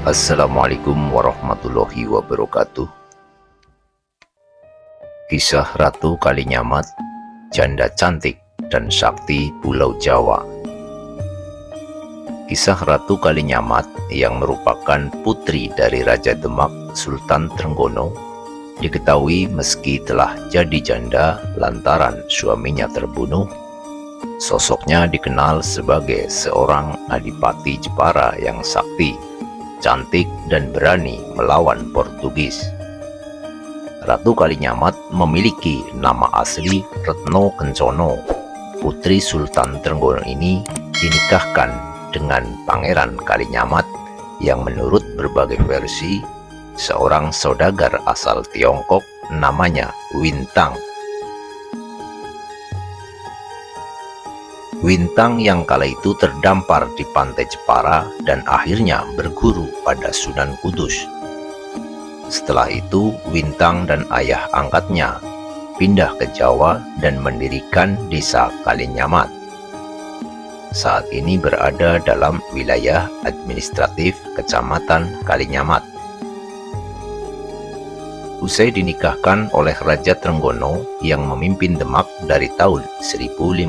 Assalamualaikum warahmatullahi wabarakatuh. Kisah Ratu Kalinyamat, janda cantik dan sakti Pulau Jawa. Kisah Ratu Kalinyamat yang merupakan putri dari Raja Demak Sultan Trenggono diketahui meski telah jadi janda lantaran suaminya terbunuh, sosoknya dikenal sebagai seorang adipati Jepara yang sakti, cantik dan berani melawan Portugis. Ratu Kalinyamat memiliki nama asli Retno Kencono. Putri Sultan Trenggono ini dinikahkan dengan Pangeran Kalinyamat yang menurut berbagai versi seorang saudagar asal Tiongkok namanya Wintang. Wintang yang kala itu terdampar di pantai Jepara dan akhirnya berguru pada Sunan Kudus. Setelah itu, Wintang dan ayah angkatnya pindah ke Jawa dan mendirikan desa Kalinyamat. Saat ini berada dalam wilayah administratif Kecamatan Kalinyamat. Usai dinikahkan oleh Raja Trenggono yang memimpin Demak dari tahun 1521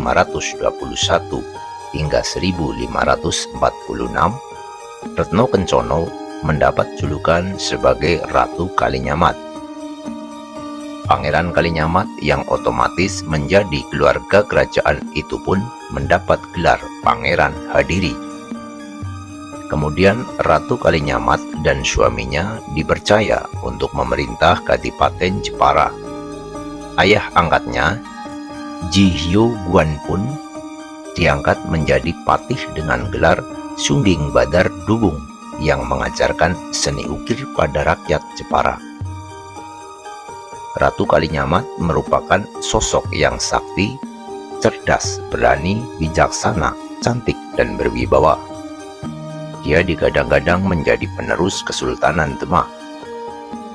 hingga 1546, Retno Kencono mendapat julukan sebagai Ratu Kalinyamat. Pangeran Kalinyamat yang otomatis menjadi keluarga kerajaan itu pun mendapat gelar Pangeran Hadiri. Kemudian Ratu Kalinyamat dan suaminya dipercaya untuk memerintah Kadipaten Jepara. Ayah angkatnya, Ji Hyo Guan pun diangkat menjadi patih dengan gelar Sungging Badar Dubung yang mengajarkan seni ukir pada rakyat Jepara. Ratu Kalinyamat merupakan sosok yang sakti, cerdas, berani, bijaksana, cantik, dan berwibawa. Dia digadang-gadang menjadi penerus Kesultanan Demak.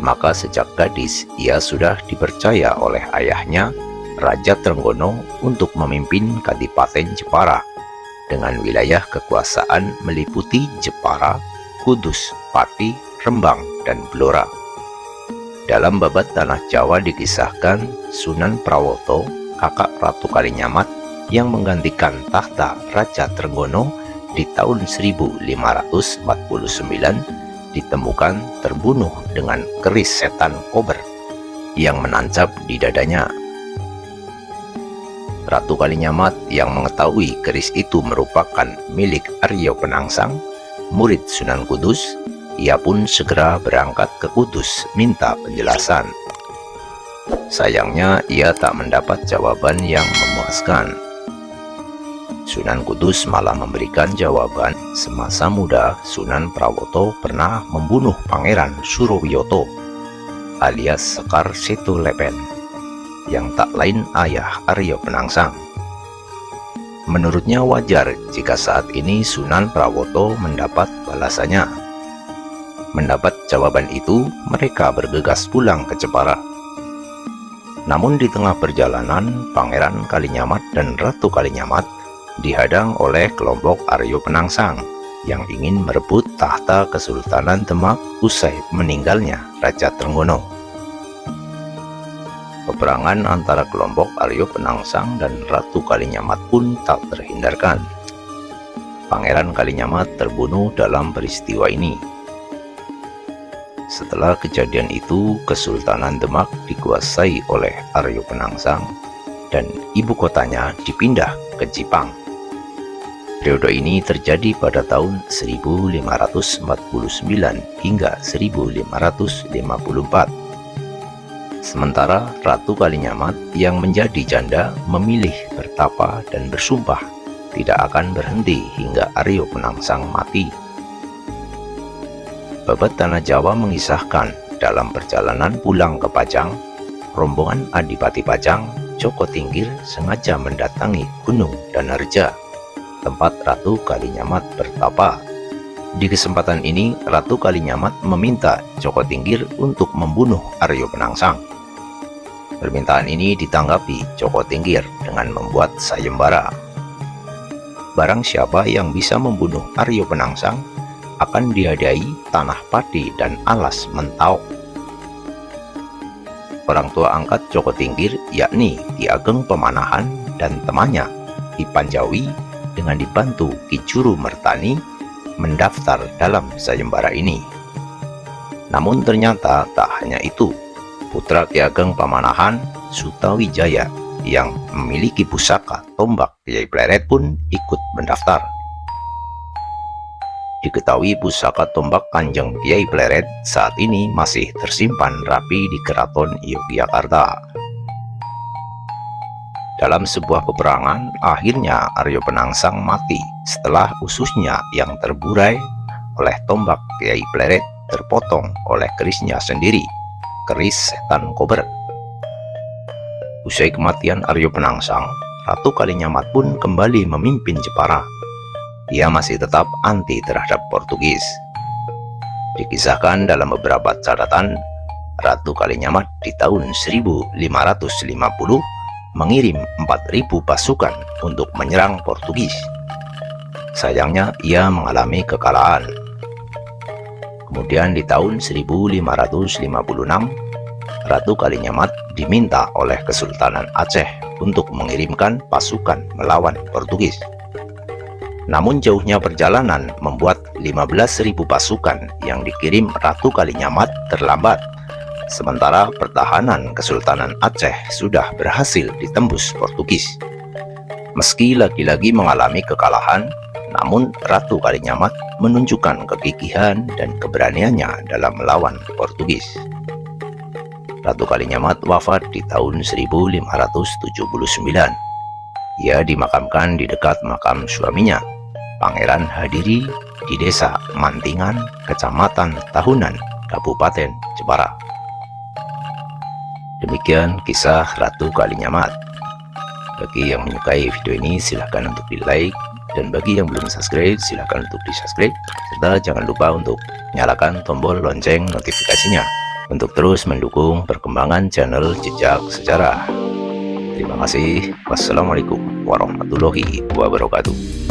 Maka sejak gadis, ia sudah dipercaya oleh ayahnya, Raja Trenggono, untuk memimpin Kadipaten Jepara dengan wilayah kekuasaan meliputi Jepara, Kudus, Pati, Rembang, dan Blora. Dalam babat Tanah Jawa dikisahkan Sunan Prawoto, kakak Ratu Kalinyamat, yang menggantikan tahta Raja Trenggono di tahun 1549 ditemukan terbunuh dengan keris setan kober yang menancap di dadanya. Ratu Kalinyamat yang mengetahui keris itu merupakan milik Aryo Penangsang, murid Sunan Kudus, ia pun segera berangkat ke Kudus minta penjelasan. Sayangnya ia tak mendapat jawaban yang memuaskan. Sunan Kudus malah memberikan jawaban semasa muda Sunan Prawoto pernah membunuh Pangeran Surowiyoto alias Sekar Seto-Lepen yang tak lain ayah Aryo Penangsang. Menurutnya wajar jika saat ini Sunan Prawoto mendapat balasannya. Mendapat jawaban itu, mereka bergegas pulang ke Jepara. Namun di tengah perjalanan, Pangeran Kalinyamat dan Ratu Kalinyamat dihadang oleh kelompok Aryo Penangsang yang ingin merebut tahta Kesultanan Demak usai meninggalnya Raja Trenggono. Peperangan antara kelompok Aryo Penangsang dan Ratu Kalinyamat pun tak terhindarkan. Pangeran Kalinyamat terbunuh dalam peristiwa ini. Setelah kejadian itu, Kesultanan Demak dikuasai oleh Aryo Penangsang dan ibu kotanya dipindah ke Jipang. Periode ini terjadi pada tahun 1549 hingga 1554. Sementara Ratu Kalinyamat yang menjadi janda memilih bertapa dan bersumpah tidak akan berhenti hingga Aryo Penangsang mati. Babat Tanah Jawa mengisahkan dalam perjalanan pulang ke Pajang, rombongan Adipati Pajang, Joko Tinggir sengaja mendatangi Gunung Danarja, tempat Ratu Kalinyamat bertapa. Di kesempatan ini, Ratu Kalinyamat meminta Joko Tinggir untuk membunuh Aryo Penangsang. Permintaan ini ditanggapi Joko Tinggir dengan membuat sayembara. Barang siapa yang bisa membunuh Aryo Penangsang, akan dihadiahi tanah padi dan alas Mentau. Orang tua angkat Joko Tingkir yakni Ki Ageng Pemanahan dan temannya Ki Panjawi dengan dibantu Ki Juru Mertani mendaftar dalam sayembara ini. Namun ternyata tak hanya itu, putra Ki Ageng Pamanahan, Sutawijaya, yang memiliki pusaka tombak Kiai Pleret pun ikut mendaftar. Diketahui pusaka tombak Kanjeng Kiai Pleret saat ini masih tersimpan rapi di Keraton Yogyakarta. Dalam sebuah peperangan, akhirnya Aryo Penangsang mati setelah ususnya yang terburai oleh tombak Kiai Pleret terpotong oleh kerisnya sendiri, keris setan kober. Usai kematian Aryo Penangsang, Ratu Kalinyamat pun kembali memimpin Jepara. Dia masih tetap anti terhadap Portugis. Dikisahkan dalam beberapa catatan, Ratu Kalinyamat di tahun 1550 mengirim 4.000 pasukan untuk menyerang Portugis. Sayangnya ia mengalami kekalahan. Kemudian di tahun 1556, Ratu Kalinyamat diminta oleh Kesultanan Aceh untuk mengirimkan pasukan melawan Portugis. Namun jauhnya perjalanan membuat 15.000 pasukan yang dikirim Ratu Kalinyamat terlambat, sementara pertahanan Kesultanan Aceh sudah berhasil ditembus Portugis. Meski lagi-lagi mengalami kekalahan, namun Ratu Kalinyamat menunjukkan kegigihan dan keberaniannya dalam melawan Portugis. Ratu Kalinyamat wafat di tahun 1579. Ia dimakamkan di dekat makam suaminya, Pangeran Hadiri, di Desa Mantingan, Kecamatan Tahunan, Kabupaten Jepara. Demikian kisah Ratu Kalinyamat. Bagi yang menyukai video ini silahkan untuk di like, dan bagi yang belum subscribe silahkan untuk di subscribe, serta jangan lupa untuk nyalakan tombol lonceng notifikasinya untuk terus mendukung perkembangan channel Jejak Sejarah. Terima kasih. Wassalamualaikum warahmatullahi wabarakatuh.